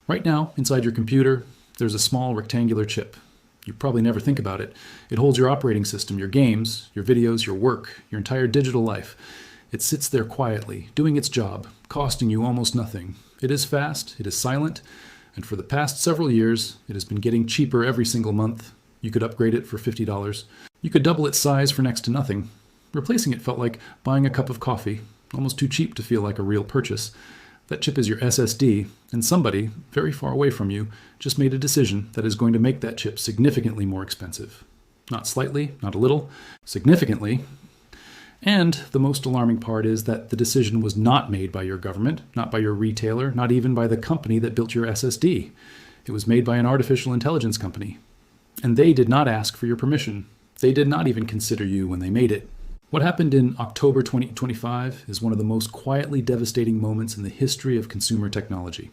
Right now, inside your computer, there's a small rectangular chip. You probably never think about it. It holds your operating system, your games, your videos, your work, your entire digital life. It sits there quietly, doing its job, costing you almost nothing. It is fast, it is silent, and for the past several years, it has been getting cheaper every single month. You could upgrade it for $50. You could double its size for next to nothing. Replacing it felt like buying a cup of coffee, almost too cheap to feel like a real purchase. That chip is your SSD, and somebody, very far away from you, just made a decision that is going to make that chip significantly more expensive. Not slightly, not a little, significantly. And the most alarming part is that the decision was not made by your government, not by your retailer, not even by the company that built your SSD. It was made by an artificial intelligence company. And they did not ask for your permission. They did not even consider you when they made it. What happened in October 2025 is one of the most quietly devastating moments in the history of consumer technology.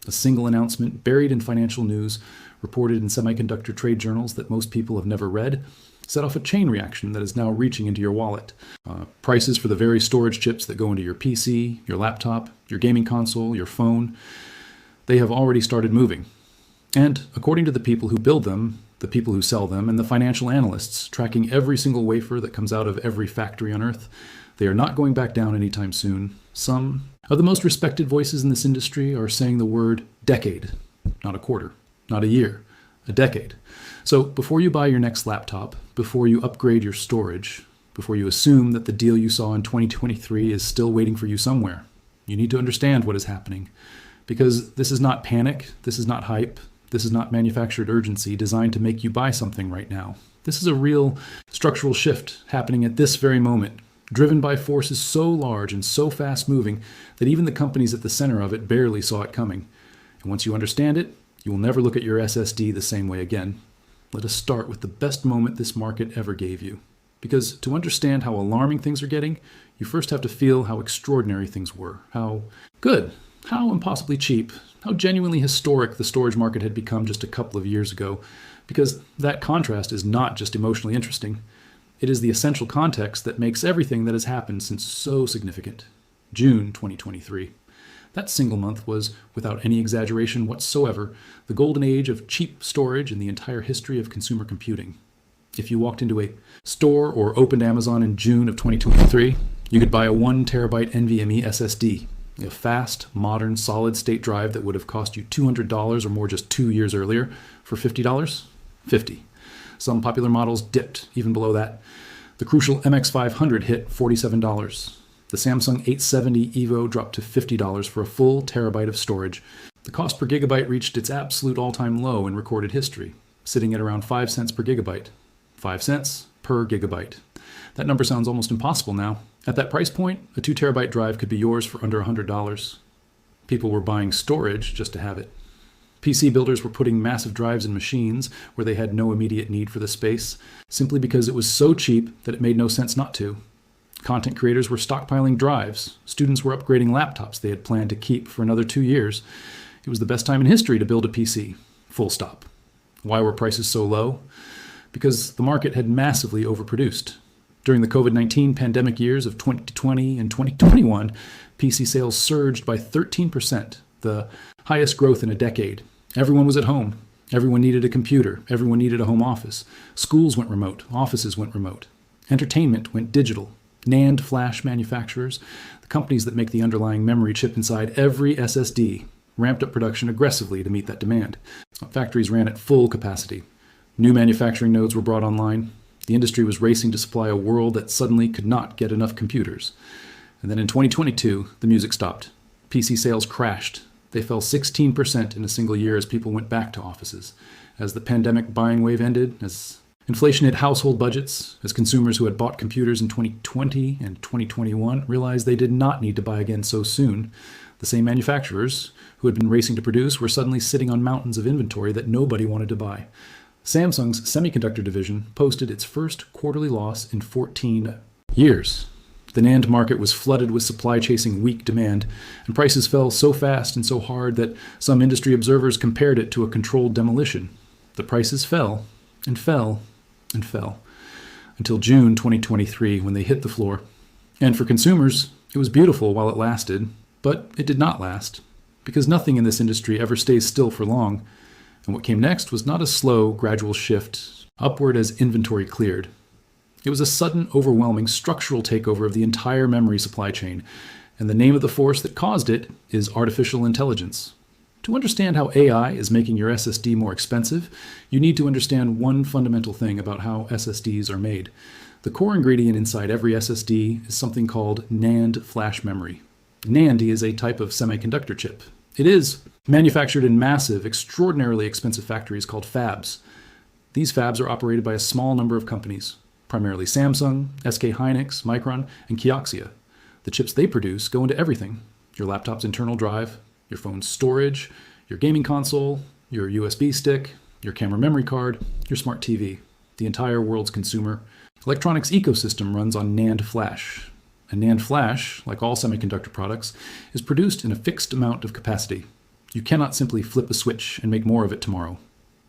A single announcement buried in financial news, reported in semiconductor trade journals that most people have never read, set off a chain reaction that is now reaching into your wallet. Prices for the very storage chips that go into your PC, your laptop, your gaming console, your phone, they have already started moving. And according to the people who build them, the people who sell them, and the financial analysts tracking every single wafer that comes out of every factory on Earth, they are not going back down anytime soon. Some of the most respected voices in this industry are saying the word decade, not a quarter, not a year, a decade. So before you buy your next laptop, before you upgrade your storage, before you assume that the deal you saw in 2023 is still waiting for you somewhere, you need to understand what is happening. Because this is not panic, this is not hype, this is not manufactured urgency designed to make you buy something right now. This is a real structural shift happening at this very moment, driven by forces so large and so fast moving that even the companies at the center of it barely saw it coming. And once you understand it, you will never look at your SSD the same way again. Let us start with the best moment this market ever gave you. Because to understand how alarming things are getting, you first have to feel how extraordinary things were, how good, how impossibly cheap, how genuinely historic the storage market had become just a couple of years ago, because that contrast is not just emotionally interesting. It is the essential context that makes everything that has happened since so significant. June 2023. That single month was, without any exaggeration whatsoever, the golden age of cheap storage in the entire history of consumer computing. If you walked into a store or opened Amazon in June of 2023, you could buy a 1 terabyte NVMe SSD. A fast, modern, solid-state drive that would have cost you $200 or more just 2 years earlier for $50? $50. Some popular models dipped even below that. The crucial MX500 hit $47. The Samsung 870 EVO dropped to $50 for a full terabyte of storage. The cost per gigabyte reached its absolute all-time low in recorded history, sitting at around 5 cents per gigabyte. 5 cents per gigabyte. That number sounds almost impossible now. At that price point, a 2 terabyte drive could be yours for under $100. People were buying storage just to have it. PC builders were putting massive drives in machines where they had no immediate need for the space, simply because it was so cheap that it made no sense not to. Content creators were stockpiling drives. Students were upgrading laptops they had planned to keep for another 2 years. It was the best time in history to build a PC. Full stop. Why were prices so low? Because the market had massively overproduced. During the COVID-19 pandemic years of 2020 and 2021, PC sales surged by 13%, the highest growth in a decade. Everyone was at home. Everyone needed a computer. Everyone needed a home office. Schools went remote. Offices went remote. Entertainment went digital. NAND flash manufacturers, the companies that make the underlying memory chip inside every SSD, ramped up production aggressively to meet that demand. Factories ran at full capacity. New manufacturing nodes were brought online. The industry was racing to supply a world that suddenly could not get enough computers. And then in 2022, the music stopped. PC sales crashed. They fell 16% in a single year as people went back to offices. As the pandemic buying wave ended, as inflation hit household budgets, as consumers who had bought computers in 2020 and 2021 realized they did not need to buy again so soon, the same manufacturers who had been racing to produce were suddenly sitting on mountains of inventory that nobody wanted to buy. Samsung's semiconductor division posted its first quarterly loss in 14 years. The NAND market was flooded with supply chasing weak demand, and prices fell so fast and so hard that some industry observers compared it to a controlled demolition. The prices fell and fell and fell until June 2023 when they hit the floor. And for consumers, it was beautiful while it lasted, but it did not last. because nothing in this industry ever stays still for long. And what came next was not a slow, gradual shift upward as inventory cleared. It was a sudden, overwhelming structural takeover of the entire memory supply chain, and the name of the force that caused it is artificial intelligence. To understand how AI is making your SSD more expensive, you need to understand one fundamental thing about how SSDs are made. The core ingredient inside every SSD is something called NAND flash memory. NAND is a type of semiconductor chip. It is manufactured in massive, extraordinarily expensive factories called fabs. These fabs are operated by a small number of companies, primarily Samsung, SK Hynix, Micron, and Kioxia. The chips they produce go into everything: your laptop's internal drive, your phone's storage, your gaming console, your USB stick, your camera memory card, your smart TV. The entire world's consumer electronics ecosystem runs on NAND flash. And NAND flash, like all semiconductor products, is produced in a fixed amount of capacity. You cannot simply flip a switch and make more of it tomorrow.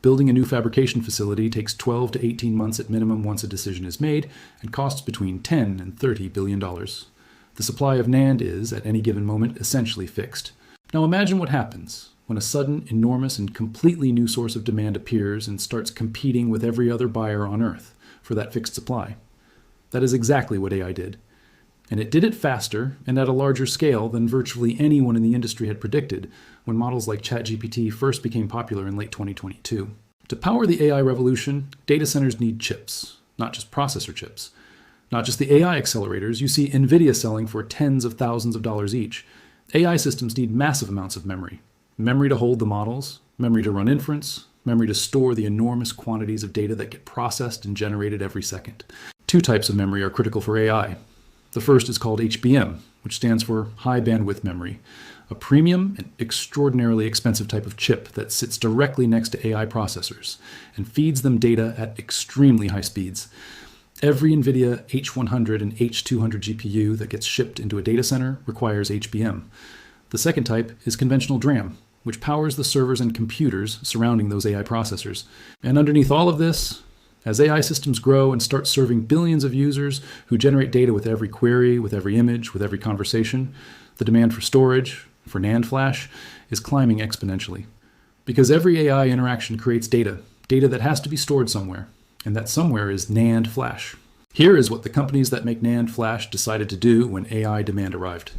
Building a new fabrication facility takes 12 to 18 months at minimum once a decision is made, and costs between $10 and $30 billion. The supply of NAND is, at any given moment, essentially fixed. Now imagine what happens when a sudden, enormous, and completely new source of demand appears and starts competing with every other buyer on Earth for that fixed supply. That is exactly what AI did. And it did it faster and at a larger scale than virtually anyone in the industry had predicted when models like ChatGPT first became popular in late 2022. To power the AI revolution, data centers need chips, not just processor chips. Not just the AI accelerators you see NVIDIA selling for tens of thousands of dollars each. AI systems need massive amounts of memory. Memory to hold the models, memory to run inference, memory to store the enormous quantities of data that get processed and generated every second. Two types of memory are critical for AI. The first is called HBM, which stands for high bandwidth memory, a premium and extraordinarily expensive type of chip that sits directly next to AI processors and feeds them data at extremely high speeds. Every NVIDIA H100 and H200 GPU that gets shipped into a data center requires HBM. The second type is conventional DRAM, which powers the servers and computers surrounding those AI processors. And underneath all of this, as AI systems grow and start serving billions of users who generate data with every query, with every image, with every conversation, the demand for storage, for NAND flash, is climbing exponentially. Because every AI interaction creates data that has to be stored somewhere. And that somewhere is NAND flash. Here is what the companies that make NAND flash decided to do when AI demand arrived.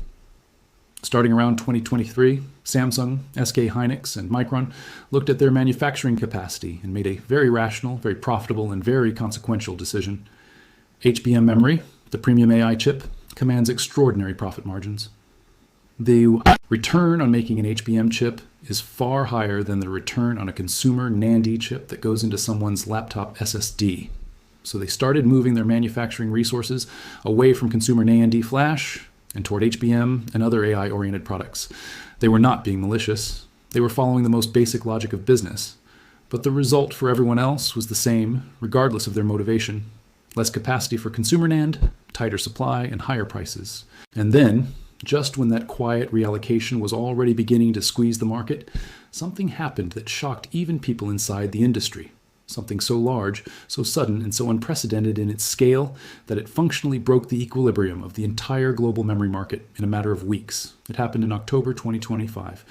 Starting around 2023, Samsung, SK Hynix, and Micron looked at their manufacturing capacity and made a very rational, very profitable, and very consequential decision. HBM memory, the premium AI chip, commands extraordinary profit margins. The return on making an HBM chip is far higher than the return on a consumer NAND chip that goes into someone's laptop SSD. So they started moving their manufacturing resources away from consumer NAND flash and toward HBM and other AI-oriented products. They were not being malicious. They were following the most basic logic of business. But the result for everyone else was the same, regardless of their motivation. Less capacity for consumer NAND, tighter supply, and higher prices. And then, just when that quiet reallocation was already beginning to squeeze the market, something happened that shocked even people inside the industry. Something so large, so sudden, and so unprecedented in its scale that it functionally broke the equilibrium of the entire global memory market in a matter of weeks. It happened in October 2025,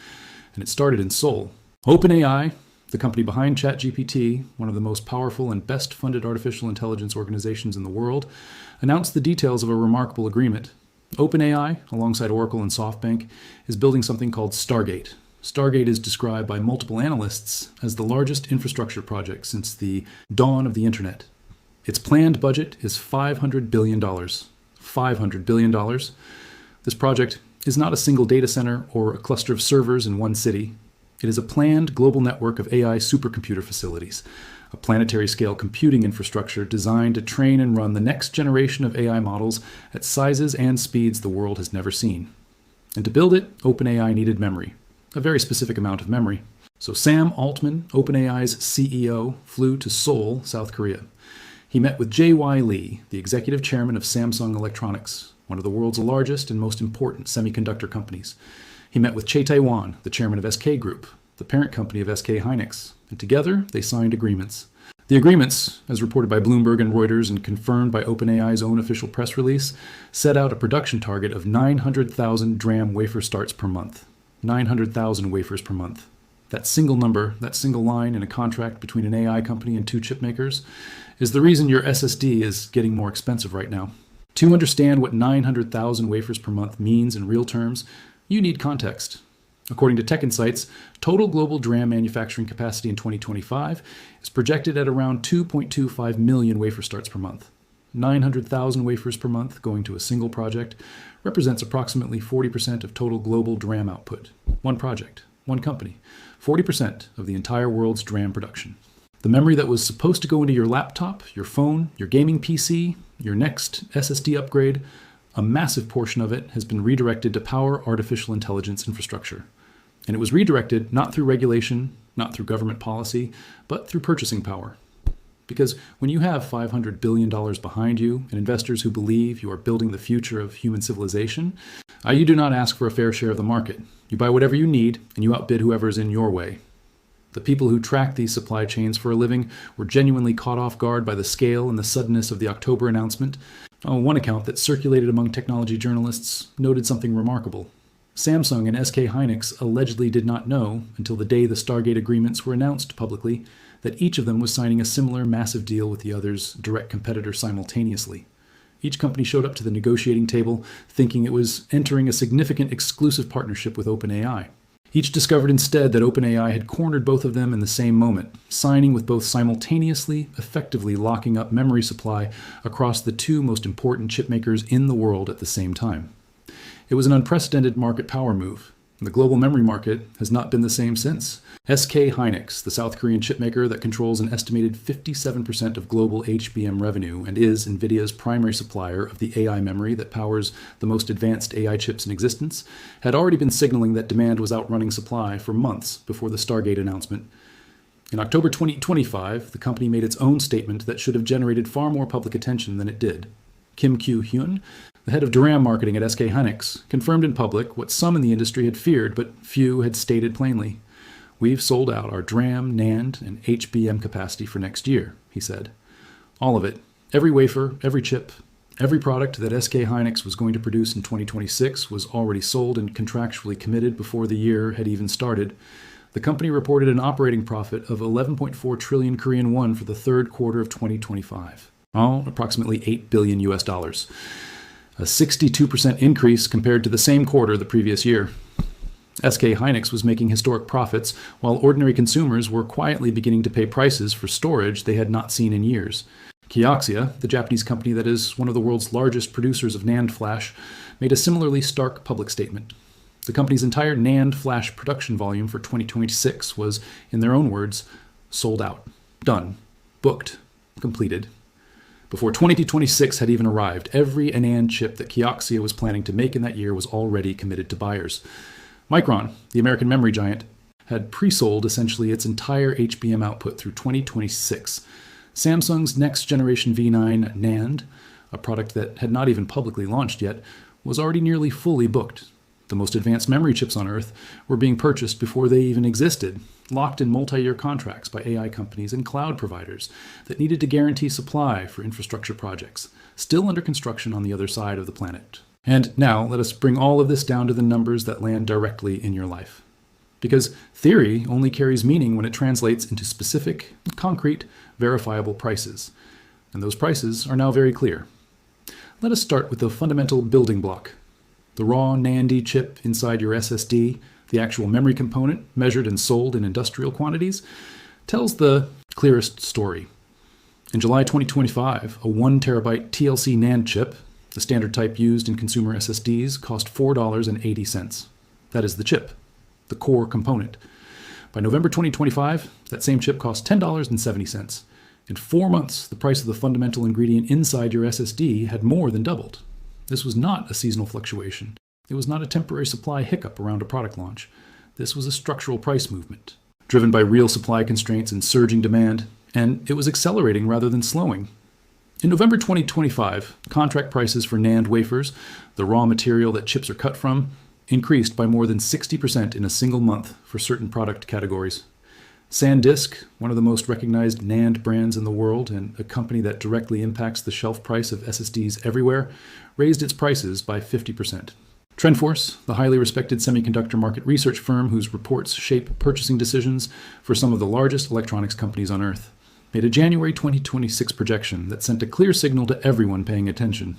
and it started in Seoul. OpenAI, the company behind ChatGPT, one of the most powerful and best-funded artificial intelligence organizations in the world, announced the details of a remarkable agreement. OpenAI, alongside Oracle and SoftBank, is building something called Stargate. Stargate is described by multiple analysts as the largest infrastructure project since the dawn of the internet. Its planned budget is $500 billion. $500 billion. This project is not a single data center or a cluster of servers in one city. It is a planned global network of AI supercomputer facilities, a planetary-scale computing infrastructure designed to train and run the next generation of AI models at sizes and speeds the world has never seen. And to build it, OpenAI needed memory. A very specific amount of memory. So Sam Altman, OpenAI's CEO, flew to Seoul, South Korea. He met with J.Y. Lee, the executive chairman of Samsung Electronics, one of the world's largest and most important semiconductor companies. He met with Chae Tae-wan, the chairman of SK Group, the parent company of SK Hynix, and together they signed agreements. The agreements, as reported by Bloomberg and Reuters and confirmed by OpenAI's own official press release, set out a production target of 900,000 DRAM wafer starts per month. 900,000 wafers per month. That single number, that single line in a contract between an AI company and two chip makers, is the reason your SSD is getting more expensive right now. To understand what 900,000 wafers per month means in real terms, you need context. According to Tech Insights, total global DRAM manufacturing capacity in 2025 is projected at around 2.25 million wafer starts per month. 900,000 wafers per month going to a single project represents approximately 40% of total global DRAM output. One project, one company, 40% of the entire world's DRAM production. The memory that was supposed to go into your laptop, your phone, your gaming PC, your next SSD upgrade, a massive portion of it has been redirected to power artificial intelligence infrastructure. And it was redirected not through regulation, not through government policy, but through purchasing power. Because when you have $500 billion behind you and investors who believe you are building the future of human civilization, you do not ask for a fair share of the market. You buy whatever you need and you outbid whoever is in your way. The people who track these supply chains for a living were genuinely caught off guard by the scale and the suddenness of the October announcement. One account that circulated among technology journalists noted something remarkable. Samsung and SK Hynix allegedly did not know, until the day the Stargate agreements were announced publicly, that each of them was signing a similar massive deal with the other's direct competitor simultaneously. Each company showed up to the negotiating table thinking it was entering a significant exclusive partnership with OpenAI. Each discovered instead that OpenAI had cornered both of them in the same moment, signing with both simultaneously, effectively locking up memory supply across the two most important chip makers in the world at the same time. It was an unprecedented market power move. The global memory market has not been the same since. SK Hynix, the South Korean chipmaker that controls an estimated 57% of global HBM revenue and is NVIDIA's primary supplier of the AI memory that powers the most advanced AI chips in existence, had already been signaling that demand was outrunning supply for months before the Stargate announcement. In October 2025, the company made its own statement that should have generated far more public attention than it did. Kim Kyu-hyun, the head of DRAM marketing at SK Hynix, confirmed in public what some in the industry had feared, but few had stated plainly. "We've sold out our DRAM, NAND, and HBM capacity for next year," he said. All of it, every wafer, every chip, every product that SK Hynix was going to produce in 2026 was already sold and contractually committed before the year had even started. The company reported an operating profit of 11.4 trillion Korean won for the third quarter of 2025. Approximately $8 billion US. A 62% increase compared to the same quarter the previous year. SK Hynix was making historic profits, while ordinary consumers were quietly beginning to pay prices for storage they had not seen in years. Kioxia, the Japanese company that is one of the world's largest producers of NAND flash, made a similarly stark public statement. The company's entire NAND flash production volume for 2026 was, in their own words, sold out, done, booked, completed. Before 2026 had even arrived, every NAND chip that Kioxia was planning to make in that year was already committed to buyers. Micron, the American memory giant, had pre-sold essentially its entire HBM output through 2026. Samsung's next-generation V9 NAND, a product that had not even publicly launched yet, was already nearly fully booked. The most advanced memory chips on Earth were being purchased before they even existed, locked in multi-year contracts by AI companies and cloud providers that needed to guarantee supply for infrastructure projects, still under construction on the other side of the planet. And now let us bring all of this down to the numbers that land directly in your life. Because theory only carries meaning when it translates into specific, concrete, verifiable prices. And those prices are now very clear. Let us start with the fundamental building block. The raw NAND chip inside your SSD, the actual memory component measured and sold in industrial quantities, tells the clearest story. In July 2025, a 1 terabyte TLC NAND chip, the standard type used in consumer SSDs, cost $4.80. That is the chip, the core component. By November 2025, that same chip cost $10.70. In 4 months, the price of the fundamental ingredient inside your SSD had more than doubled. This was not a seasonal fluctuation. It was not a temporary supply hiccup around a product launch. This was a structural price movement, driven by real supply constraints and surging demand, and it was accelerating rather than slowing. In November 2025, contract prices for NAND wafers, the raw material that chips are cut from, increased by more than 60% in a single month for certain product categories. SanDisk, one of the most recognized NAND brands in the world and a company that directly impacts the shelf price of SSDs everywhere, raised its prices by 50%. TrendForce, the highly respected semiconductor market research firm whose reports shape purchasing decisions for some of the largest electronics companies on Earth, made a January 2026 projection that sent a clear signal to everyone paying attention.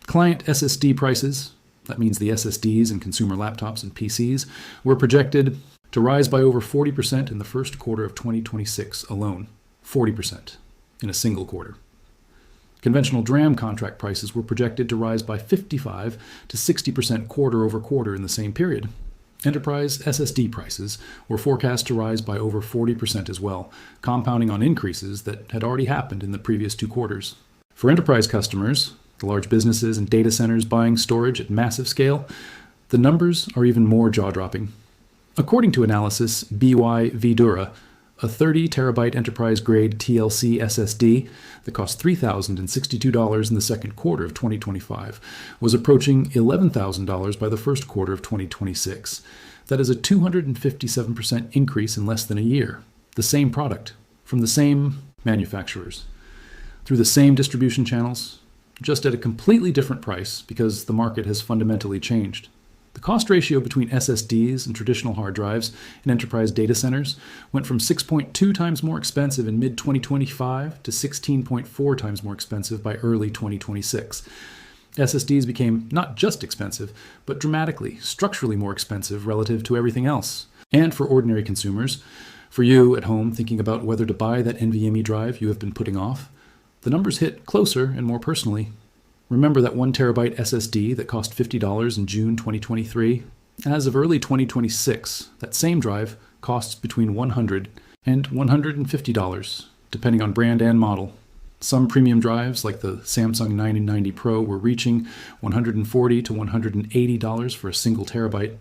Client SSD prices, that means the SSDs in consumer laptops and PCs, were projected to rise by over 40% in the first quarter of 2026 alone. 40% in a single quarter. Conventional DRAM contract prices were projected to rise by 55 to 60% quarter over quarter in the same period. Enterprise SSD prices were forecast to rise by over 40% as well, compounding on increases that had already happened in the previous 2 quarters. For enterprise customers, the large businesses and data centers buying storage at massive scale, the numbers are even more jaw-dropping. According to analysis BY Vidura, a 30 terabyte enterprise-grade TLC SSD that cost $3,062 in the second quarter of 2025 was approaching $11,000 by the first quarter of 2026. That is a 257% increase in less than a year. The same product, from the same manufacturers, through the same distribution channels, just at a completely different price because the market has fundamentally changed. The cost ratio between SSDs and traditional hard drives in enterprise data centers went from 6.2 times more expensive in mid-2025 to 16.4 times more expensive by early 2026. SSDs became not just expensive, but dramatically, structurally more expensive relative to everything else. And for ordinary consumers, for you at home thinking about whether to buy that NVMe drive you have been putting off, the numbers hit closer and more personally. Remember that 1 terabyte SSD that cost $50 in June 2023? As of early 2026, that same drive costs between $100 and $150, depending on brand and model. Some premium drives, like the Samsung 990 Pro, were reaching $140 to $180 for a single terabyte.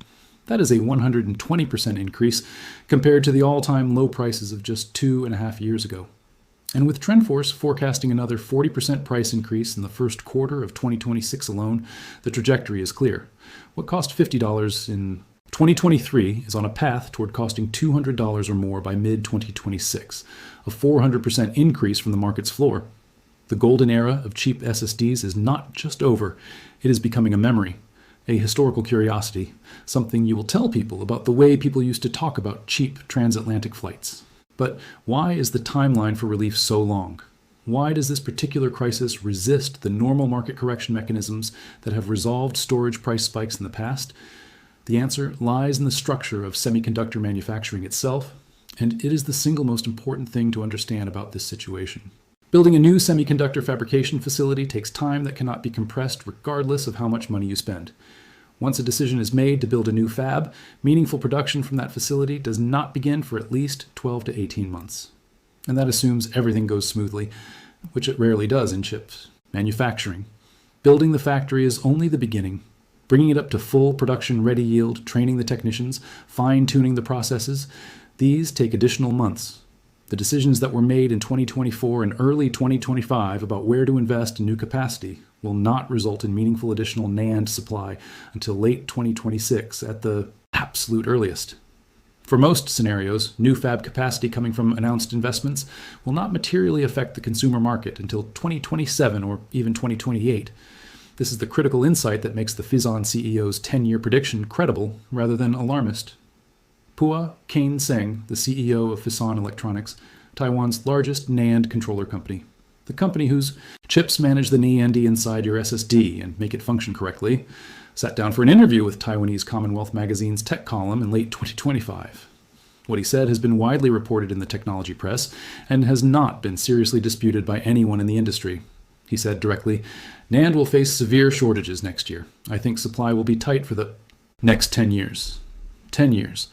That is a 120% increase compared to the all-time low prices of just 2.5 years ago. And with TrendForce forecasting another 40% price increase in the first quarter of 2026 alone, the trajectory is clear. What cost $50 in 2023 is on a path toward costing $200 or more by mid-2026, a 400% increase from the market's floor. The golden era of cheap SSDs is not just over, it is becoming a memory, a historical curiosity, something you will tell people about the way people used to talk about cheap transatlantic flights. But why is the timeline for relief so long? Why does this particular crisis resist the normal market correction mechanisms that have resolved storage price spikes in the past? The answer lies in the structure of semiconductor manufacturing itself, and it is the single most important thing to understand about this situation. Building a new semiconductor fabrication facility takes time that cannot be compressed regardless of how much money you spend. Once a decision is made to build a new fab, meaningful production from that facility does not begin for at least 12 to 18 months. And that assumes everything goes smoothly, which it rarely does in chips manufacturing. Building the factory is only the beginning. Bringing it up to full production ready yield, training the technicians, fine-tuning the processes, these take additional months. The decisions that were made in 2024 and early 2025 about where to invest in new capacity will not result in meaningful additional NAND supply until late 2026 at the absolute earliest. For most scenarios, new fab capacity coming from announced investments will not materially affect the consumer market until 2027 or even 2028. This is the critical insight that makes the Phison CEO's 10-year prediction credible rather than alarmist. Pua Kane Seng, the CEO of Phison Electronics, Taiwan's largest NAND controller company. The company whose chips manage the NAND inside your SSD and make it function correctly, sat down for an interview with Taiwanese Commonwealth Magazine's tech column in late 2025. What he said has been widely reported in the technology press and has not been seriously disputed by anyone in the industry. He said directly, "NAND will face severe shortages next year. I think supply will be tight for the next 10 years. 10 years.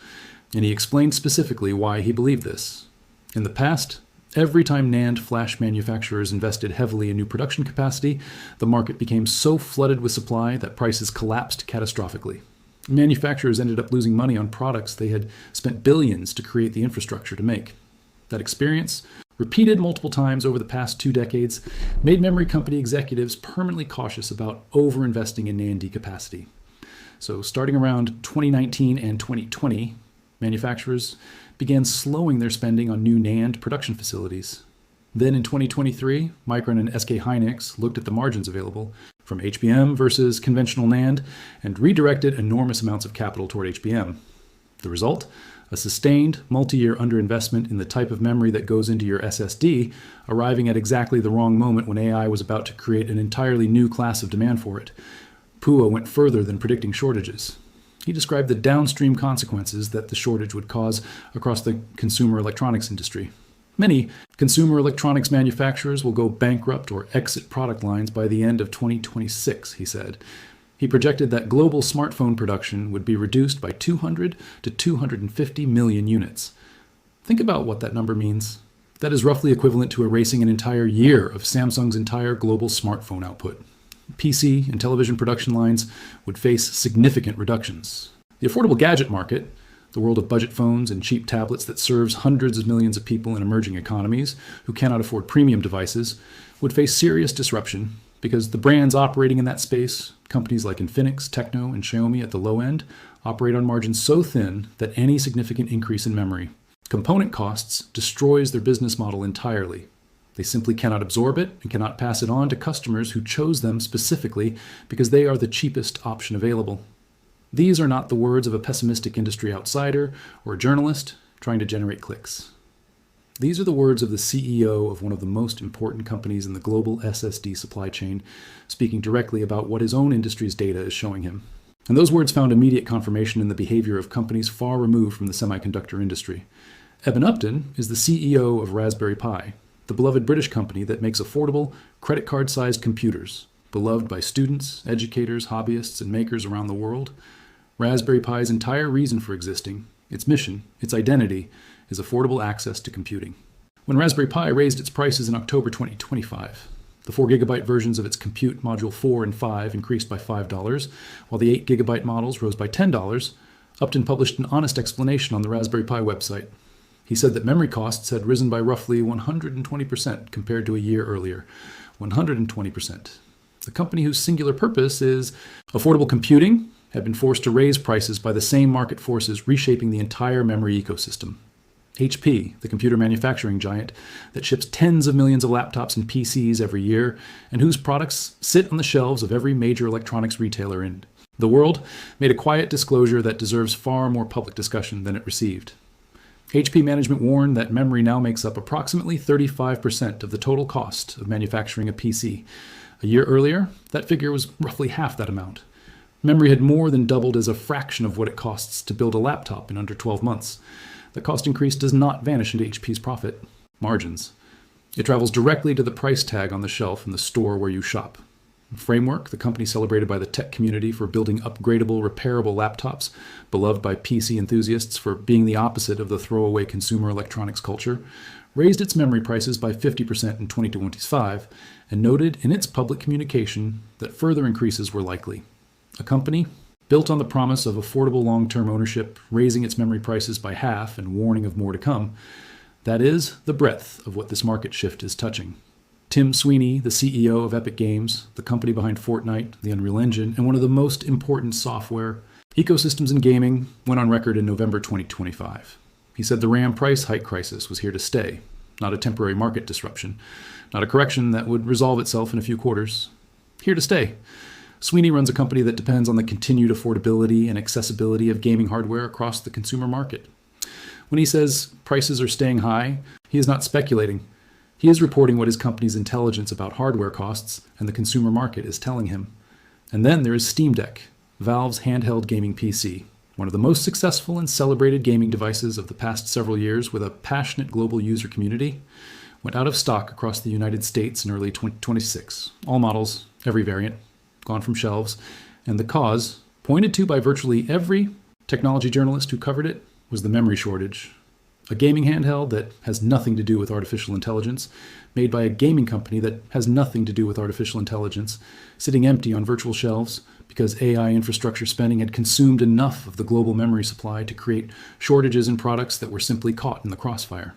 And he explained specifically why he believed this. In the past, every time NAND flash manufacturers invested heavily in new production capacity, the market became so flooded with supply that prices collapsed catastrophically. Manufacturers ended up losing money on products they had spent billions to create the infrastructure to make. That experience, repeated multiple times over the past 2 decades, made memory company executives permanently cautious about overinvesting in NAND capacity. So starting around 2019 and 2020, manufacturers began slowing their spending on new NAND production facilities. Then in 2023, Micron and SK Hynix looked at the margins available, from HBM versus conventional NAND, and redirected enormous amounts of capital toward HBM. The result? A sustained, multi-year underinvestment in the type of memory that goes into your SSD, arriving at exactly the wrong moment when AI was about to create an entirely new class of demand for it. Pua went further than predicting shortages. He described the downstream consequences that the shortage would cause across the consumer electronics industry. Many consumer electronics manufacturers will go bankrupt or exit product lines by the end of 2026, he said. He projected that global smartphone production would be reduced by 200 to 250 million units. Think about what that number means. That is roughly equivalent to erasing an entire year of Samsung's entire global smartphone output. PC and television production lines would face significant reductions. The affordable gadget market, the world of budget phones and cheap tablets that serves hundreds of millions of people in emerging economies who cannot afford premium devices, would face serious disruption because the brands operating in that space, companies like Infinix, Tecno, and Xiaomi at the low end, operate on margins so thin that any significant increase in memory, component costs, destroys their business model entirely. They simply cannot absorb it and cannot pass it on to customers who chose them specifically because they are the cheapest option available. These are not the words of a pessimistic industry outsider or a journalist trying to generate clicks. These are the words of the CEO of one of the most important companies in the global SSD supply chain, speaking directly about what his own industry's data is showing him. And those words found immediate confirmation in the behavior of companies far removed from the semiconductor industry. Eben Upton is the CEO of Raspberry Pi, the beloved British company that makes affordable, credit card-sized computers, beloved by students, educators, hobbyists, and makers around the world. Raspberry Pi's entire reason for existing, its mission, its identity, is affordable access to computing. When Raspberry Pi raised its prices in October 2025, the 4GB versions of its Compute Module 4 and 5 increased by $5, while the 8GB models rose by $10, Upton published an honest explanation on the Raspberry Pi website. He said that memory costs had risen by roughly 120% compared to a year earlier. 120%. The company whose singular purpose is affordable computing had been forced to raise prices by the same market forces reshaping the entire memory ecosystem. HP, the computer manufacturing giant that ships tens of millions of laptops and PCs every year, and whose products sit on the shelves of every major electronics retailer in the world, made a quiet disclosure that deserves far more public discussion than it received. HP management warned that memory now makes up approximately 35% of the total cost of manufacturing a PC. A year earlier, that figure was roughly half that amount. Memory had more than doubled as a fraction of what it costs to build a laptop in under 12 months. The cost increase does not vanish into HP's profit margins. It travels directly to the price tag on the shelf in the store where you shop. Framework, the company celebrated by the tech community for building upgradable, repairable laptops, beloved by PC enthusiasts for being the opposite of the throwaway consumer electronics culture, raised its memory prices by 50% in 2025 and noted in its public communication that further increases were likely. A company built on the promise of affordable long-term ownership, raising its memory prices by half and warning of more to come. That is the breadth of what this market shift is touching. Tim Sweeney, the CEO of Epic Games, the company behind Fortnite, the Unreal Engine, and one of the most important software ecosystems in gaming, went on record in November 2025. He said the RAM price hike crisis was here to stay, not a temporary market disruption, not a correction that would resolve itself in a few quarters. Here to stay. Sweeney runs a company that depends on the continued affordability and accessibility of gaming hardware across the consumer market. When he says prices are staying high, he is not speculating. He is reporting what his company's intelligence about hardware costs and the consumer market is telling him. And then there is Steam Deck, Valve's handheld gaming PC, one of the most successful and celebrated gaming devices of the past several years with a passionate global user community, went out of stock across the United States in early 2026. All models, every variant, gone from shelves, and the cause, pointed to by virtually every technology journalist who covered it, was the memory shortage. A gaming handheld that has nothing to do with artificial intelligence, made by a gaming company that has nothing to do with artificial intelligence, sitting empty on virtual shelves because AI infrastructure spending had consumed enough of the global memory supply to create shortages in products that were simply caught in the crossfire.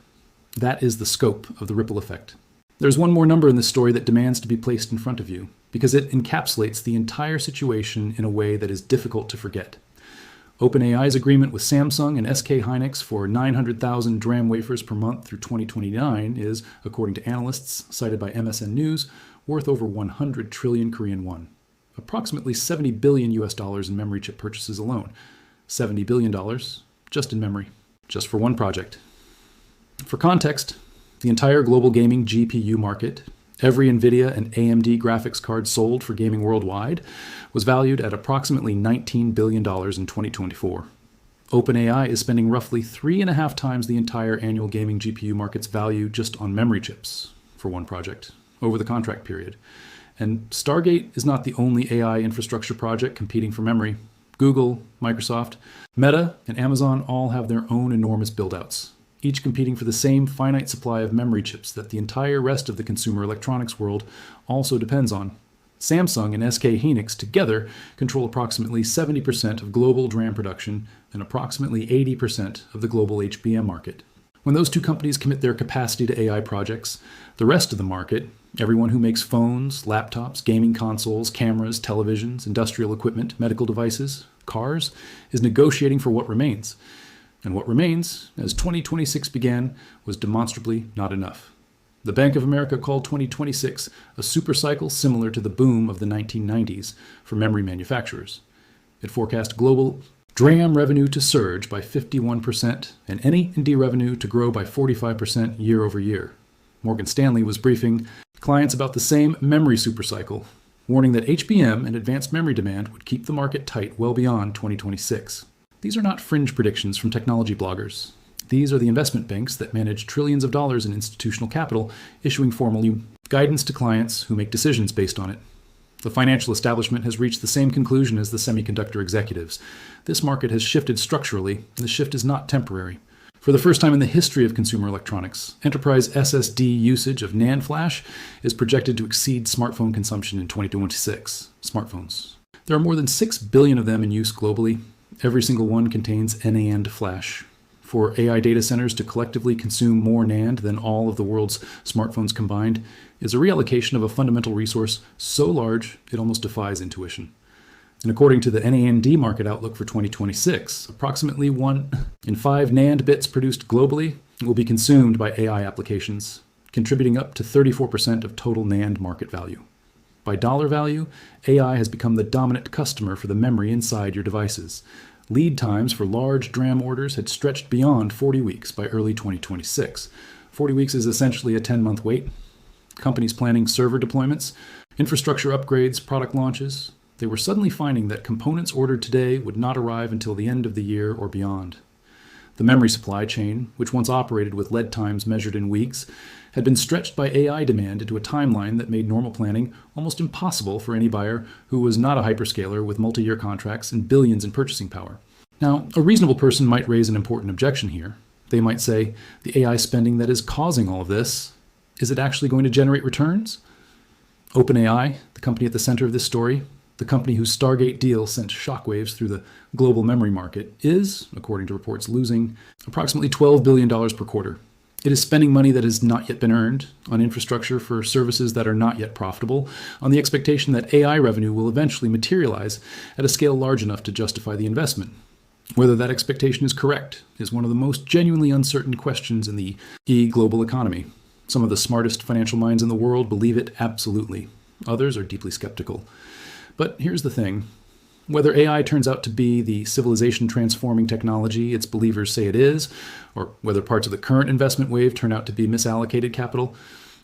That is the scope of the ripple effect. There's one more number in this story that demands to be placed in front of you, because it encapsulates the entire situation in a way that is difficult to forget. OpenAI's agreement with Samsung and SK Hynix for 900,000 DRAM wafers per month through 2029 is, according to analysts cited by MSN News, worth over 100 trillion Korean won. approximately $70 billion in memory chip purchases alone. $70 billion just in memory, just for one project. For context, the entire global gaming GPU market, every NVIDIA and AMD graphics card sold for gaming worldwide, was valued at approximately $19 billion in 2024. OpenAI is spending roughly 3.5 times the entire annual gaming GPU market's value just on memory chips for one project over the contract period. And Stargate is not the only AI infrastructure project competing for memory. Google, Microsoft, Meta, and Amazon all have their own enormous buildouts, each competing for the same finite supply of memory chips that the entire rest of the consumer electronics world also depends on. Samsung and SK Hynix together control approximately 70% of global DRAM production and approximately 80% of the global HBM market. When those two companies commit their capacity to AI projects, the rest of the market, everyone who makes phones, laptops, gaming consoles, cameras, televisions, industrial equipment, medical devices, cars, is negotiating for what remains. And what remains, as 2026 began, was demonstrably not enough. The Bank of America called 2026 a supercycle similar to the boom of the 1990s for memory manufacturers. It forecast global DRAM revenue to surge by 51% and NAND revenue to grow by 45% year over year. Morgan Stanley was briefing clients about the same memory supercycle, warning that HBM and advanced memory demand would keep the market tight well beyond 2026. These are not fringe predictions from technology bloggers. These are the investment banks that manage trillions of dollars in institutional capital, issuing formal guidance to clients who make decisions based on it. The financial establishment has reached the same conclusion as the semiconductor executives. This market has shifted structurally, and the shift is not temporary. For the first time in the history of consumer electronics, enterprise SSD usage of NAND flash is projected to exceed smartphone consumption in 2026. Smartphones. There are more than 6 billion of them in use globally. Every single one contains NAND flash. For AI data centers to collectively consume more NAND than all of the world's smartphones combined is a reallocation of a fundamental resource so large it almost defies intuition. And according to the NAND market outlook for 2026, approximately 1 in 5 NAND bits produced globally will be consumed by AI applications, contributing up to 34% of total NAND market value. By dollar value, AI has become the dominant customer for the memory inside your devices. Lead times for large DRAM orders had stretched beyond 40 weeks by early 2026. 40 weeks is essentially a 10-month wait. Companies planning server deployments, infrastructure upgrades, product launches, they were suddenly finding that components ordered today would not arrive until the end of the year or beyond. The memory supply chain, which once operated with lead times measured in weeks, had been stretched by AI demand into a timeline that made normal planning almost impossible for any buyer who was not a hyperscaler with multi-year contracts and billions in purchasing power. Now, a reasonable person might raise an important objection here. They might say, the AI spending that is causing all of this, is it actually going to generate returns? OpenAI, the company at the center of this story, the company whose Stargate deal sent shockwaves through the global memory market, is, according to reports, losing approximately $12 billion per quarter. It is spending money that has not yet been earned on infrastructure for services that are not yet profitable, on the expectation that AI revenue will eventually materialize at a scale large enough to justify the investment. Whether that expectation is correct is one of the most genuinely uncertain questions in the global economy. Some of the smartest financial minds in the world believe it absolutely. Others are deeply skeptical. But here's the thing. Whether AI turns out to be the civilization-transforming technology its believers say it is, or whether parts of the current investment wave turn out to be misallocated capital,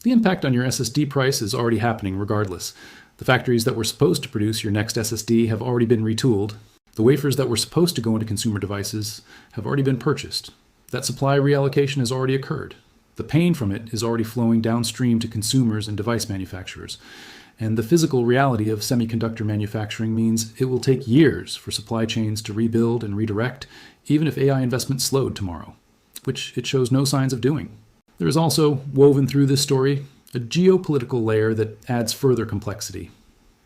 the impact on your SSD price is already happening regardless. The factories that were supposed to produce your next SSD have already been retooled. The wafers that were supposed to go into consumer devices have already been purchased. That supply reallocation has already occurred. The pain from it is already flowing downstream to consumers and device manufacturers. And the physical reality of semiconductor manufacturing means it will take years for supply chains to rebuild and redirect, even if AI investment slowed tomorrow, which it shows no signs of doing. There is also, woven through this story, a geopolitical layer that adds further complexity.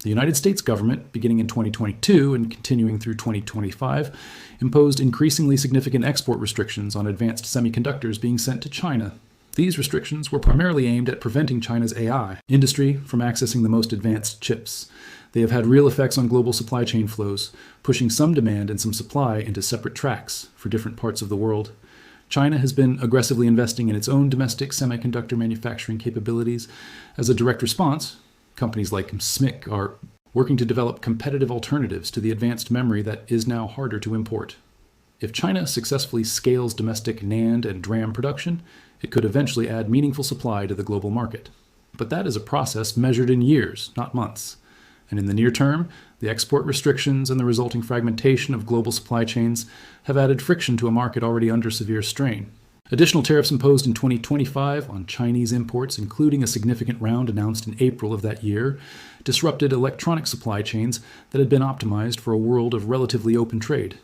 The United States government, beginning in 2022 and continuing through 2025, imposed increasingly significant export restrictions on advanced semiconductors being sent to China. These restrictions were primarily aimed at preventing China's AI industry from accessing the most advanced chips. They have had real effects on global supply chain flows, pushing some demand and some supply into separate tracks for different parts of the world. China has been aggressively investing in its own domestic semiconductor manufacturing capabilities. As a direct response, companies like SMIC are working to develop competitive alternatives to the advanced memory that is now harder to import. If China successfully scales domestic NAND and DRAM production, it could eventually add meaningful supply to the global market. But that is a process measured in years, not months. And in the near term, the export restrictions and the resulting fragmentation of global supply chains have added friction to a market already under severe strain. Additional tariffs imposed in 2025 on Chinese imports, including a significant round announced in April of that year, disrupted electronic supply chains that had been optimized for a world of relatively open trade.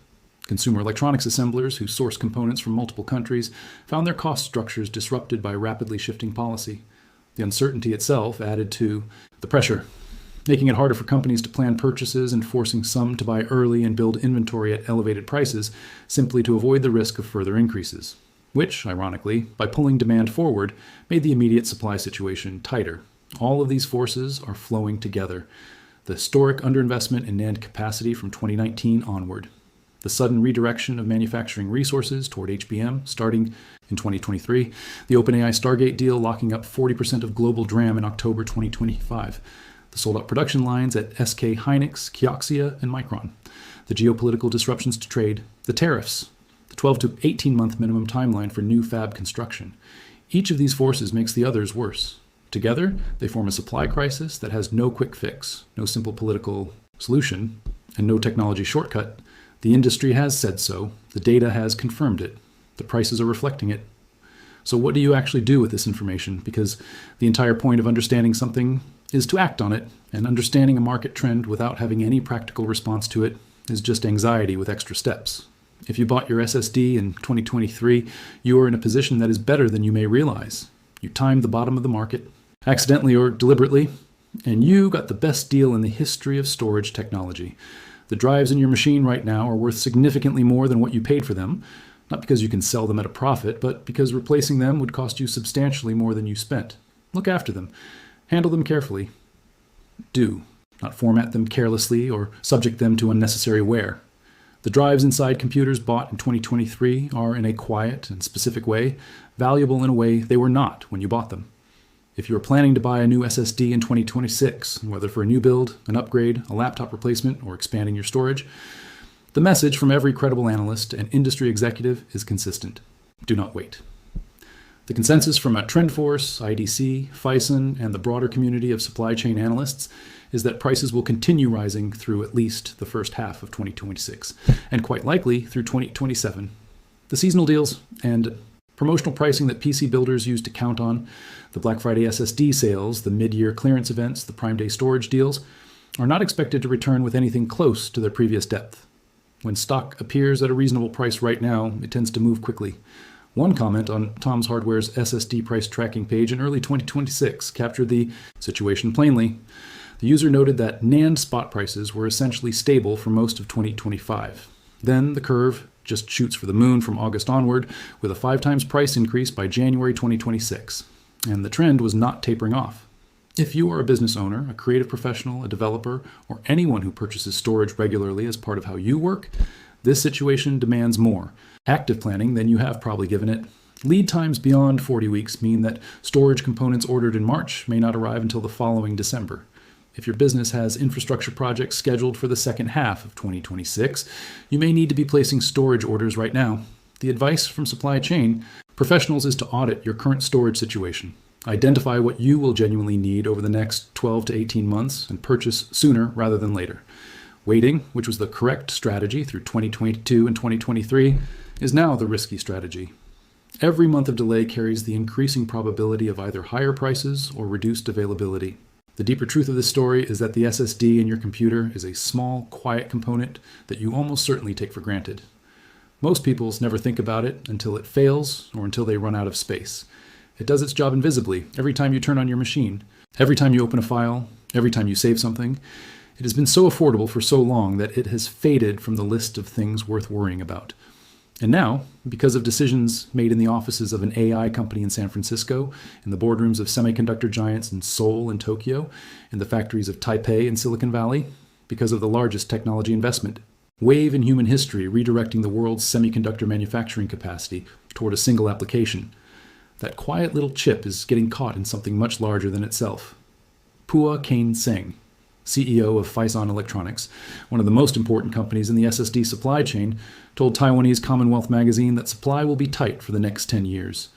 Consumer electronics assemblers who source components from multiple countries found their cost structures disrupted by rapidly shifting policy. The uncertainty itself added to the pressure, making it harder for companies to plan purchases and forcing some to buy early and build inventory at elevated prices simply to avoid the risk of further increases, which, ironically, by pulling demand forward, made the immediate supply situation tighter. All of these forces are flowing together. The historic underinvestment in NAND capacity from 2019 onward. The sudden redirection of manufacturing resources toward HBM starting in 2023, the OpenAI Stargate deal locking up 40% of global DRAM in October 2025, the sold-out production lines at SK Hynix, Kioxia, and Micron, the geopolitical disruptions to trade, the tariffs, the 12 to 18-month minimum timeline for new fab construction. Each of these forces makes the others worse. Together, they form a supply crisis that has no quick fix, no simple political solution, and no technology shortcut. The industry has said so. The data has confirmed it. The prices are reflecting it. So what do you actually do with this information? Because the entire point of understanding something is to act on it, and understanding a market trend without having any practical response to it is just anxiety with extra steps. If you bought your SSD in 2023, you are in a position that is better than you may realize. You timed the bottom of the market, accidentally or deliberately, and you got the best deal in the history of storage technology. The drives in your machine right now are worth significantly more than what you paid for them, not because you can sell them at a profit, but because replacing them would cost you substantially more than you spent. Look after them. Handle them carefully. Do not format them carelessly or subject them to unnecessary wear. The drives inside computers bought in 2023 are, in a quiet and specific way, valuable in a way they were not when you bought them. If you are planning to buy a new SSD in 2026, whether for a new build, an upgrade, a laptop replacement, or expanding your storage, the message from every credible analyst and industry executive is consistent. Do not wait. The consensus from TrendForce, IDC, Phison, and the broader community of supply chain analysts is that prices will continue rising through at least the first half of 2026, and quite likely through 2027. The seasonal deals and promotional pricing that PC builders use to count on, the Black Friday SSD sales, the mid-year clearance events, the Prime Day storage deals, are not expected to return with anything close to their previous depth. When stock appears at a reasonable price right now, it tends to move quickly. One comment on Tom's Hardware's SSD price tracking page in early 2026 captured the situation plainly. The user noted that NAND spot prices were essentially stable for most of 2025. Then the curve just shoots for the moon from August onward, with a 5 times price increase by January 2026. And the trend was not tapering off. If you are a business owner, a creative professional, a developer, or anyone who purchases storage regularly as part of how you work, this situation demands more active planning than you have probably given it. Lead times beyond 40 weeks mean that storage components ordered in March may not arrive until the following December. If your business has infrastructure projects scheduled for the second half of 2026, you may need to be placing storage orders right now. The advice from supply chain professionals is to audit your current storage situation. Identify what you will genuinely need over the next 12 to 18 months and purchase sooner rather than later. Waiting, which was the correct strategy through 2022 and 2023, is now the risky strategy. Every month of delay carries the increasing probability of either higher prices or reduced availability. The deeper truth of this story is that the SSD in your computer is a small, quiet component that you almost certainly take for granted. Most people never think about it until it fails or until they run out of space. It does its job invisibly every time you turn on your machine, every time you open a file, every time you save something. It has been so affordable for so long that it has faded from the list of things worth worrying about. And now, because of decisions made in the offices of an AI company in San Francisco, in the boardrooms of semiconductor giants in Seoul and Tokyo, in the factories of Taipei and Silicon Valley, because of the largest technology investment wave in human history redirecting the world's semiconductor manufacturing capacity toward a single application, that quiet little chip is getting caught in something much larger than itself. Pua Kane Seng. CEO of Phison Electronics, one of the most important companies in the SSD supply chain, told Taiwanese Commonwealth magazine that supply will be tight for the next 10 years.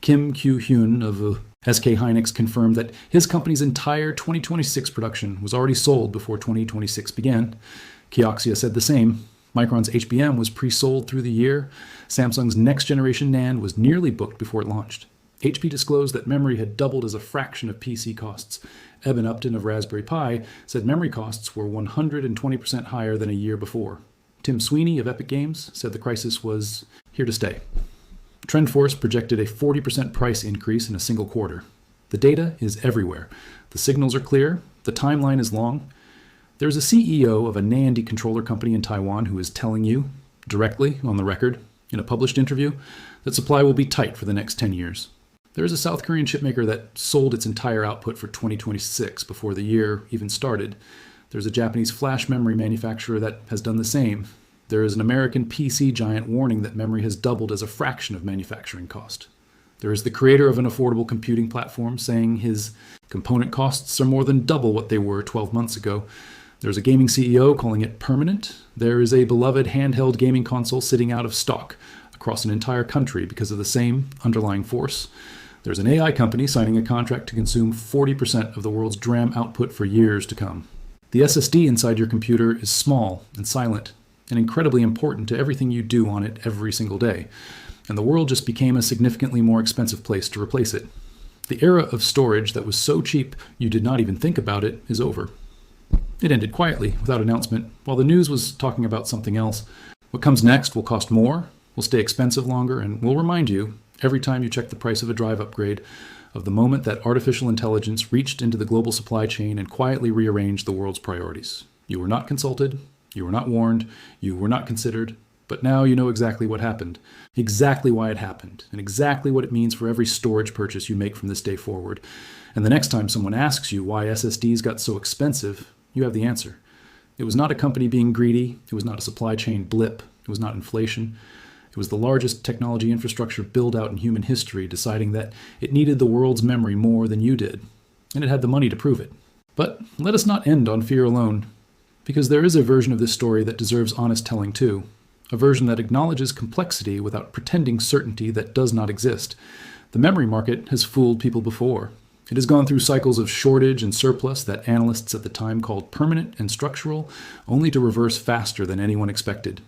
Kim Kyu-hyun of SK Hynix confirmed that his company's entire 2026 production was already sold before 2026 began. Kioxia said the same. Micron's HBM was pre-sold through the year. Samsung's next-generation NAND was nearly booked before it launched. HP disclosed that memory had doubled as a fraction of PC costs. Eben Upton of Raspberry Pi said memory costs were 120% higher than a year before. Tim Sweeney of Epic Games said the crisis was here to stay. TrendForce projected a 40% price increase in a single quarter. The data is everywhere. The signals are clear. The timeline is long. There's a CEO of a NAND controller company in Taiwan who is telling you, directly on the record, in a published interview, that supply will be tight for the next 10 years. There is a South Korean chipmaker that sold its entire output for 2026 before the year even started. There's a Japanese flash memory manufacturer that has done the same. There is an American PC giant warning that memory has doubled as a fraction of manufacturing cost. There is the creator of an affordable computing platform saying his component costs are more than double what they were 12 months ago. There's a gaming CEO calling it permanent. There is a beloved handheld gaming console sitting out of stock across an entire country because of the same underlying force. There's an AI company signing a contract to consume 40% of the world's DRAM output for years to come. The SSD inside your computer is small and silent and incredibly important to everything you do on it every single day. And the world just became a significantly more expensive place to replace it. The era of storage that was so cheap you did not even think about it is over. It ended quietly, without announcement, while the news was talking about something else. What comes next will cost more, will stay expensive longer, and will remind you, every time you check the price of a drive upgrade, of the moment that artificial intelligence reached into the global supply chain and quietly rearranged the world's priorities. You were not consulted, you were not warned, you were not considered, but now you know exactly what happened, exactly why it happened, and exactly what it means for every storage purchase you make from this day forward. And the next time someone asks you why SSDs got so expensive, you have the answer. It was not a company being greedy. It was not a supply chain blip. It was not inflation. It was the largest technology infrastructure build-out in human history deciding that it needed the world's memory more than you did, and it had the money to prove it. But let us not end on fear alone, because there is a version of this story that deserves honest telling too, a version that acknowledges complexity without pretending certainty that does not exist. The memory market has fooled people before. It has gone through cycles of shortage and surplus that analysts at the time called permanent and structural, only to reverse faster than anyone expected.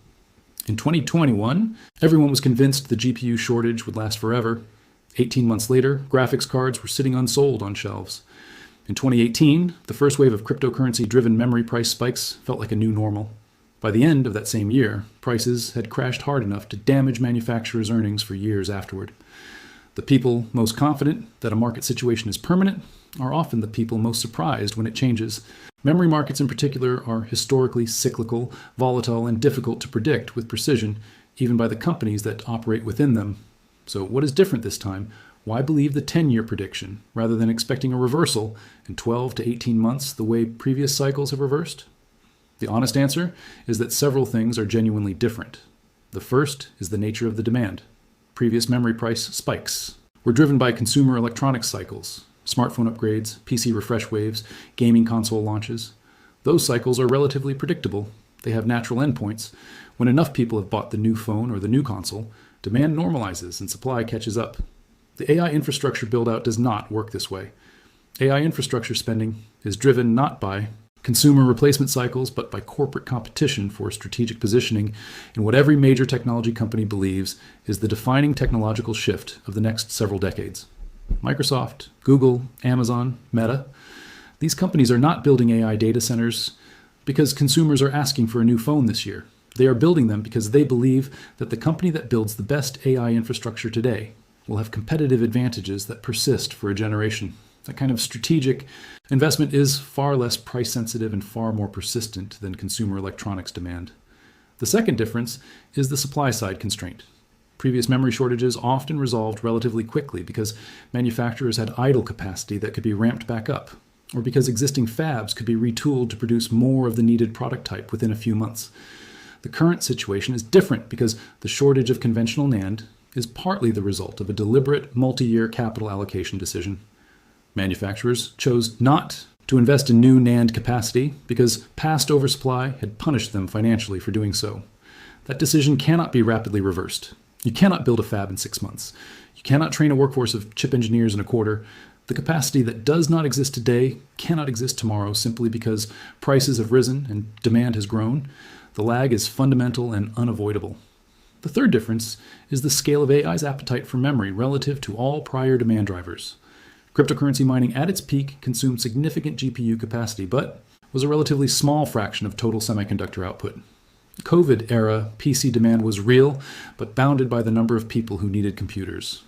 In 2021, everyone was convinced the GPU shortage would last forever. 18 months later, graphics cards were sitting unsold on shelves. In 2018, the first wave of cryptocurrency-driven memory price spikes felt like a new normal. By the end of that same year, prices had crashed hard enough to damage manufacturers' earnings for years afterward. The people most confident that a market situation is permanent are often the people most surprised when it changes. Memory markets in particular are historically cyclical, volatile, and difficult to predict with precision, even by the companies that operate within them. So what is different this time? Why believe the 10-year prediction rather than expecting a reversal in 12 to 18 months the way previous cycles have reversed? The honest answer is that several things are genuinely different. The first is the nature of the demand. Previous memory price spikes were driven by consumer electronics cycles, smartphone upgrades, PC refresh waves, gaming console launches. Those cycles are relatively predictable. They have natural endpoints. When enough people have bought the new phone or the new console, demand normalizes and supply catches up. The AI infrastructure build-out does not work this way. AI infrastructure spending is driven not by consumer replacement cycles, but by corporate competition for strategic positioning in what every major technology company believes is the defining technological shift of the next several decades. Microsoft, Google, Amazon, Meta. These companies are not building AI data centers because consumers are asking for a new phone this year. They are building them because they believe that the company that builds the best AI infrastructure today will have competitive advantages that persist for a generation. That kind of strategic investment is far less price sensitive and far more persistent than consumer electronics demand. The second difference is the supply side constraint. Previous memory shortages often resolved relatively quickly because manufacturers had idle capacity that could be ramped back up, or because existing fabs could be retooled to produce more of the needed product type within a few months. The current situation is different because the shortage of conventional NAND is partly the result of a deliberate multi-year capital allocation decision. Manufacturers chose not to invest in new NAND capacity because past oversupply had punished them financially for doing so. That decision cannot be rapidly reversed. You cannot build a fab in 6 months. You cannot train a workforce of chip engineers in a quarter. The capacity that does not exist today cannot exist tomorrow simply because prices have risen and demand has grown. The lag is fundamental and unavoidable. The third difference is the scale of AI's appetite for memory relative to all prior demand drivers. Cryptocurrency mining at its peak consumed significant GPU capacity, but was a relatively small fraction of total semiconductor output. COVID-era PC demand was real, but bounded by the number of people who needed computers.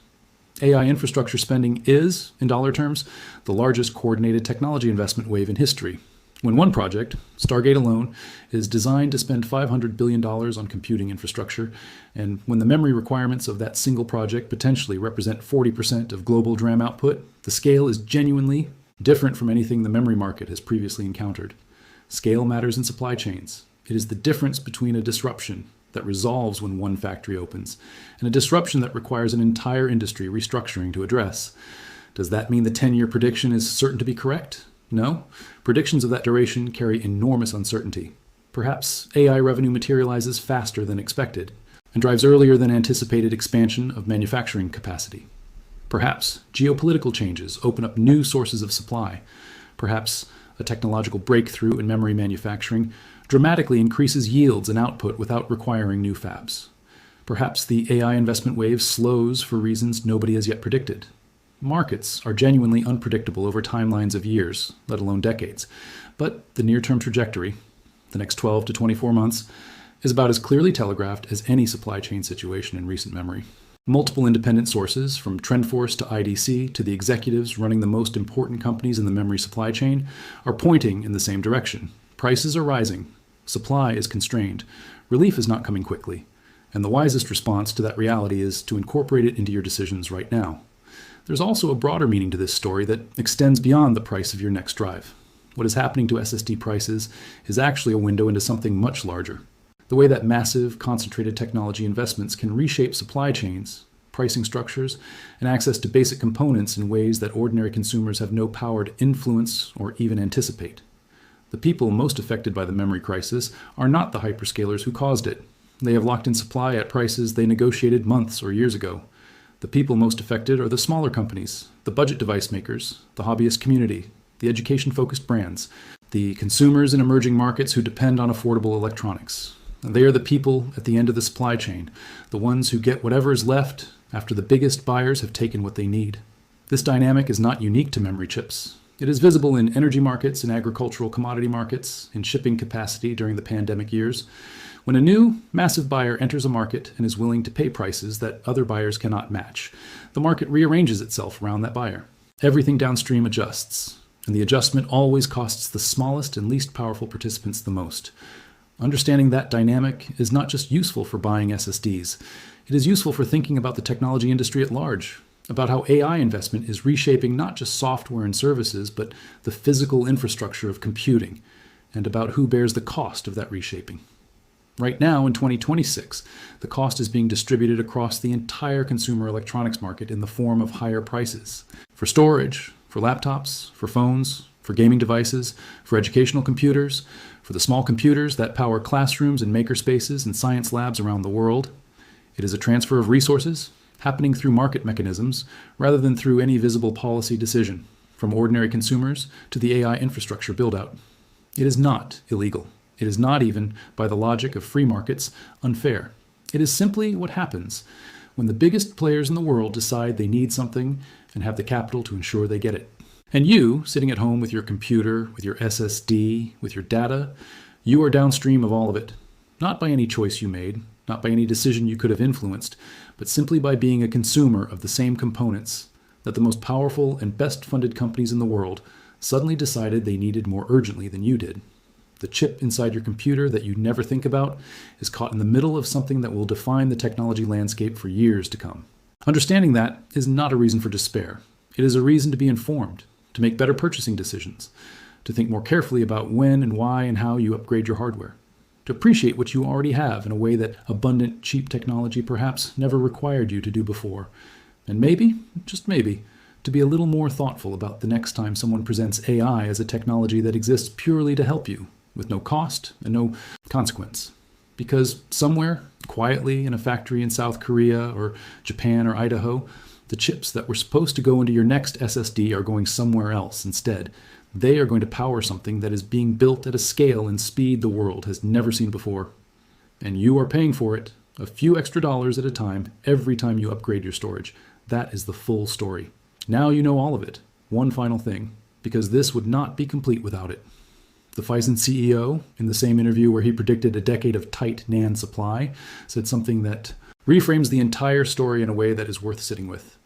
AI infrastructure spending is, in dollar terms, the largest coordinated technology investment wave in history. When one project, Stargate alone, is designed to spend $500 billion on computing infrastructure, and when the memory requirements of that single project potentially represent 40% of global DRAM output, the scale is genuinely different from anything the memory market has previously encountered. Scale matters in supply chains. It is the difference between a disruption that resolves when one factory opens and a disruption that requires an entire industry restructuring to address. Does that mean the 10-year prediction is certain to be correct? No. Predictions of that duration carry enormous uncertainty. Perhaps AI revenue materializes faster than expected and drives earlier than anticipated expansion of manufacturing capacity. Perhaps geopolitical changes open up new sources of supply. Perhaps a technological breakthrough in memory manufacturing dramatically increases yields and output without requiring new fabs. Perhaps the AI investment wave slows for reasons nobody has yet predicted. Markets are genuinely unpredictable over timelines of years, let alone decades. But the near-term trajectory, the next 12 to 24 months, is about as clearly telegraphed as any supply chain situation in recent memory. Multiple independent sources, from TrendForce to IDC to the executives running the most important companies in the memory supply chain, are pointing in the same direction. Prices are rising. Supply is constrained. Relief is not coming quickly. And the wisest response to that reality is to incorporate it into your decisions right now. There's also a broader meaning to this story that extends beyond the price of your next drive. What is happening to SSD prices is actually a window into something much larger. The way that massive, concentrated technology investments can reshape supply chains, pricing structures, and access to basic components in ways that ordinary consumers have no power to influence or even anticipate. The people most affected by the memory crisis are not the hyperscalers who caused it. They have locked in supply at prices they negotiated months or years ago. The people most affected are the smaller companies, the budget device makers, the hobbyist community, the education-focused brands, the consumers in emerging markets who depend on affordable electronics. They are the people at the end of the supply chain, the ones who get whatever is left after the biggest buyers have taken what they need. This dynamic is not unique to memory chips. It is visible in energy markets, in agricultural commodity markets, in shipping capacity during the pandemic years. When a new, massive buyer enters a market and is willing to pay prices that other buyers cannot match, the market rearranges itself around that buyer. Everything downstream adjusts, and the adjustment always costs the smallest and least powerful participants the most. Understanding that dynamic is not just useful for buying SSDs. It is useful for thinking about the technology industry at large, about how AI investment is reshaping not just software and services, but the physical infrastructure of computing, and about who bears the cost of that reshaping. Right now, in 2026, the cost is being distributed across the entire consumer electronics market in the form of higher prices. For storage, for laptops, for phones, for gaming devices, for educational computers, for the small computers that power classrooms and makerspaces and science labs around the world. It is a transfer of resources happening through market mechanisms rather than through any visible policy decision, from ordinary consumers to the AI infrastructure build-out. It is not illegal. It is not even, by the logic of free markets, unfair. It is simply what happens when the biggest players in the world decide they need something and have the capital to ensure they get it. And you, sitting at home with your computer, with your SSD, with your data, you are downstream of all of it. Not by any choice you made, not by any decision you could have influenced, but simply by being a consumer of the same components that the most powerful and best-funded companies in the world suddenly decided they needed more urgently than you did. The chip inside your computer that you never think about is caught in the middle of something that will define the technology landscape for years to come. Understanding that is not a reason for despair. It is a reason to be informed, to make better purchasing decisions, to think more carefully about when and why and how you upgrade your hardware, to appreciate what you already have in a way that abundant, cheap technology perhaps never required you to do before, and maybe, just maybe, to be a little more thoughtful about the next time someone presents AI as a technology that exists purely to help you, with no cost and no consequence. Because somewhere, quietly in a factory in South Korea or Japan or Idaho, the chips that were supposed to go into your next SSD are going somewhere else instead. They are going to power something that is being built at a scale and speed the world has never seen before. And you are paying for it, a few extra dollars at a time, every time you upgrade your storage. That is the full story. Now you know all of it. One final thing, because this would not be complete without it. The Phison CEO, in the same interview where he predicted a decade of tight NAND supply, said something that reframes the entire story in a way that is worth sitting with.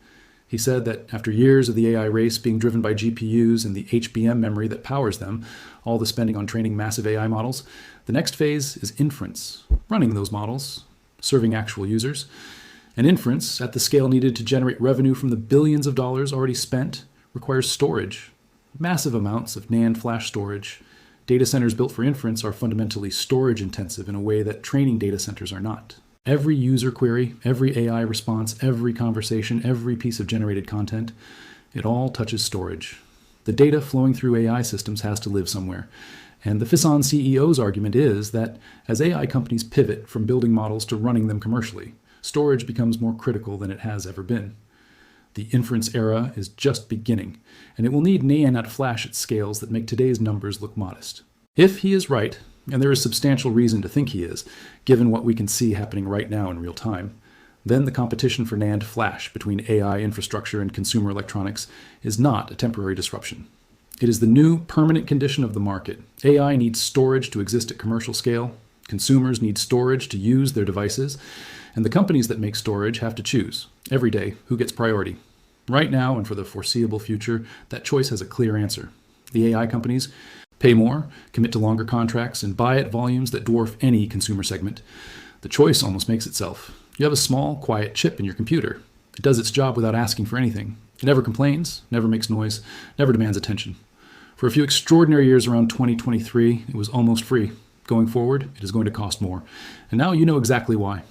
He said that after years of the AI race being driven by GPUs and the HBM memory that powers them, all the spending on training massive AI models, the next phase is inference, running those models, serving actual users. And inference, at the scale needed to generate revenue from the billions of dollars already spent, requires storage, massive amounts of NAND flash storage. Data centers built for inference are fundamentally storage intensive in a way that training data centers are not. Every user query, every AI response, every conversation, every piece of generated content, it all touches storage. The data flowing through AI systems has to live somewhere. And the Phison CEO's argument is that as AI companies pivot from building models to running them commercially, storage becomes more critical than it has ever been. The inference era is just beginning, and it will need NAND flash at scales that make today's numbers look modest. If he is right, and there is substantial reason to think he is, given what we can see happening right now in real time, then the competition for NAND flash between AI infrastructure and consumer electronics is not a temporary disruption. It is the new permanent condition of the market. AI needs storage to exist at commercial scale, consumers need storage to use their devices, and the companies that make storage have to choose, every day, who gets priority. Right now and for the foreseeable future, that choice has a clear answer. The AI companies pay more, commit to longer contracts, and buy at volumes that dwarf any consumer segment. The choice almost makes itself. You have a small, quiet chip in your computer. It does its job without asking for anything. It never complains, never makes noise, never demands attention. For a few extraordinary years around 2023, it was almost free. Going forward, it is going to cost more. And now you know exactly why.